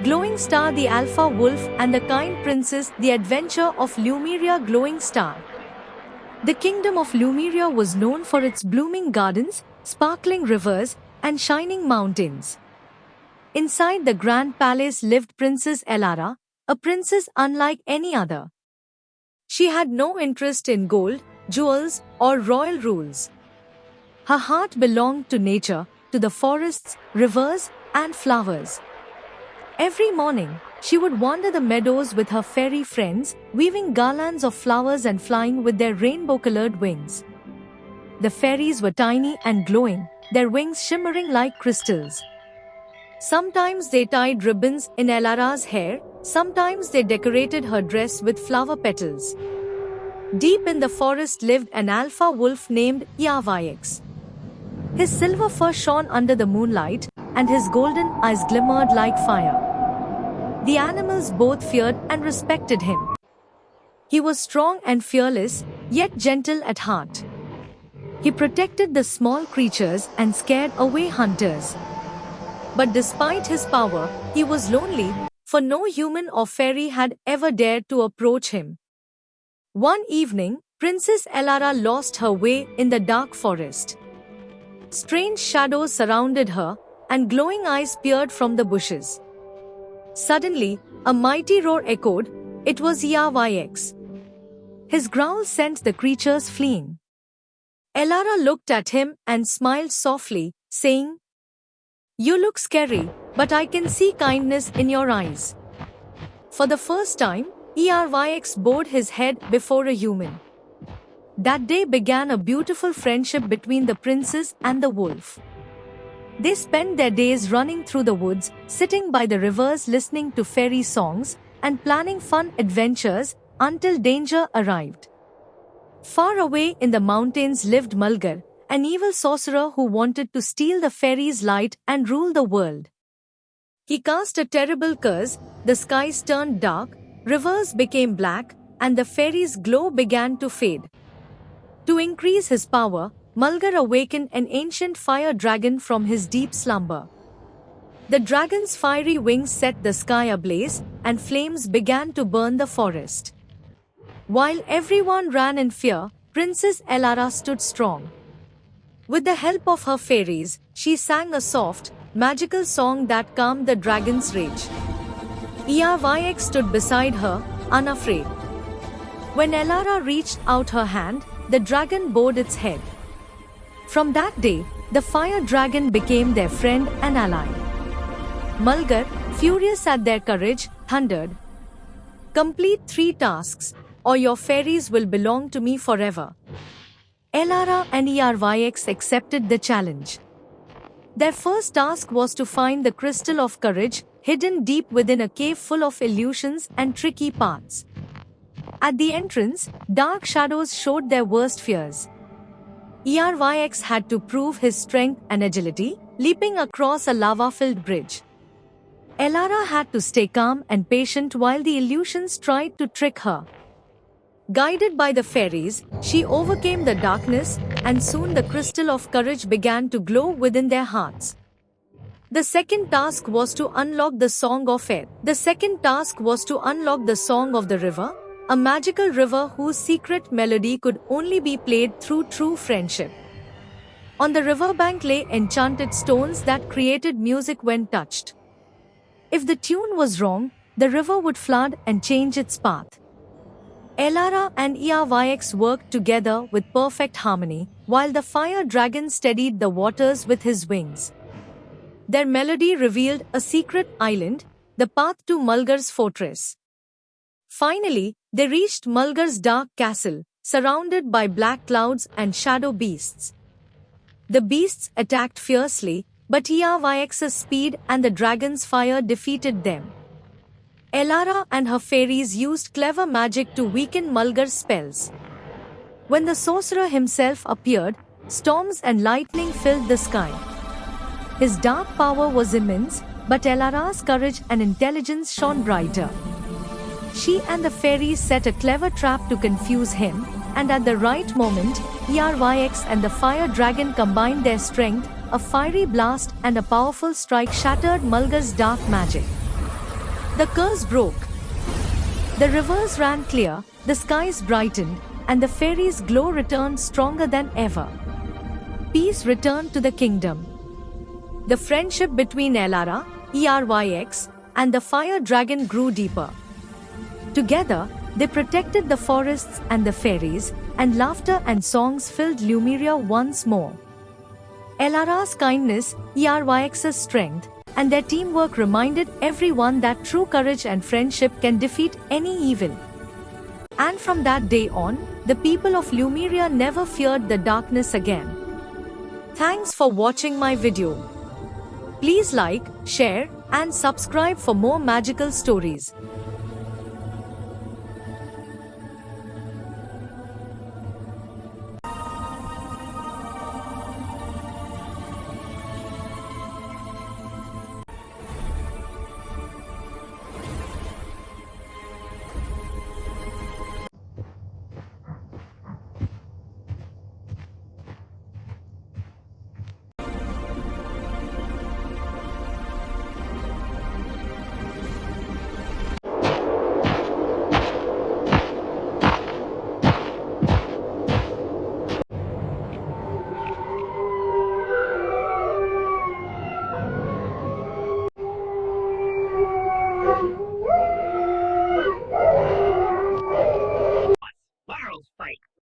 Glowing Star the Alpha Wolf and the Kind Princess The Adventure of Lumeria Glowing Star. The kingdom of Lumeria was known for its blooming gardens, sparkling rivers, and shining mountains. Inside the grand palace lived Princess Elara, a princess unlike any other. She had no interest in gold, jewels, or royal rules. Her heart belonged to nature, to the forests, rivers, and flowers. Every morning, she would wander the meadows with her fairy friends, weaving garlands of flowers and flying with their rainbow-colored wings. The fairies were tiny and glowing, their wings shimmering like crystals. Sometimes they tied ribbons in Elara's hair, sometimes they decorated her dress with flower petals. Deep in the forest lived an alpha wolf named Iavaix. His silver fur shone under the moonlight, and his golden eyes glimmered like fire. The animals both feared and respected him. He was strong and fearless, yet gentle at heart. He protected the small creatures and scared away hunters. But despite his power, he was lonely, for no human or fairy had ever dared to approach him. One evening, Princess Elara lost her way in the dark forest. Strange shadows surrounded her, and glowing eyes peered from the bushes. Suddenly, a mighty roar echoed. It was Iavaix. His growl sent the creatures fleeing. Elara looked at him and smiled softly, saying, "You look scary, but I can see kindness in your eyes." For the first time, Iavaix bowed his head before a human. That day began a beautiful friendship between the princess and the wolf. They spent their days running through the woods, sitting by the rivers listening to fairy songs, and planning fun adventures until danger arrived. Far away in the mountains lived Mulgar, an evil sorcerer who wanted to steal the fairies' light and rule the world. He cast a terrible curse, the skies turned dark, rivers became black, and the fairies' glow began to fade. To increase his power, Mulgar awakened an ancient fire dragon from his deep slumber. The dragon's fiery wings set the sky ablaze, and flames began to burn the forest. While everyone ran in fear, Princess Elara stood strong. With the help of her fairies, she sang a soft, magical song that calmed the dragon's rage. Iavaix stood beside her, unafraid. When Elara reached out her hand, the dragon bowed its head. From that day, the fire dragon became their friend and ally. Mulgar, furious at their courage, thundered, "Complete 3 tasks, or your fairies will belong to me forever." Elara and Iavaix accepted the challenge. Their first task was to find the Crystal of Courage, hidden deep within a cave full of illusions and tricky paths. At the entrance, dark shadows showed their worst fears. Iavaix had to prove his strength and agility, leaping across a lava-filled bridge. Elara had to stay calm and patient while the illusions tried to trick her. Guided by the fairies, she overcame the darkness, and soon the Crystal of Courage began to glow within their hearts. The second task was to unlock the Song of Air. The second task was to unlock the Song of the River, a magical river whose secret melody could only be played through true friendship. On the riverbank lay enchanted stones that created music when touched. If the tune was wrong, the river would flood and change its path. Elara and Iavaix worked together with perfect harmony, while the fire dragon steadied the waters with his wings. Their melody revealed a secret island, the path to Mulgar's fortress. Finally, they reached Mulgar's dark castle, surrounded by black clouds and shadow beasts. The beasts attacked fiercely, but Iavaix's speed and the dragon's fire defeated them. Elara and her fairies used clever magic to weaken Mulgar's spells. When the sorcerer himself appeared, storms and lightning filled the sky. His dark power was immense, but Elara's courage and intelligence shone brighter. She and the fairies set a clever trap to confuse him, and at the right moment, Iavaix and the fire dragon combined their strength. A fiery blast and a powerful strike shattered Mulgar's dark magic. The curse broke. The rivers ran clear, the skies brightened, and the fairies' glow returned stronger than ever. Peace returned to the kingdom. The friendship between Elara, ERYX, and the fire dragon grew deeper. Together, they protected the forests and the fairies, and laughter and songs filled Lumeria once more. Elara's kindness, ERYX's strength, and their teamwork reminded everyone that true courage and friendship can defeat any evil. And from that day on, the people of Lumeria never feared the darkness again. Thanks for watching my video. Please like, share, and subscribe for more magical stories.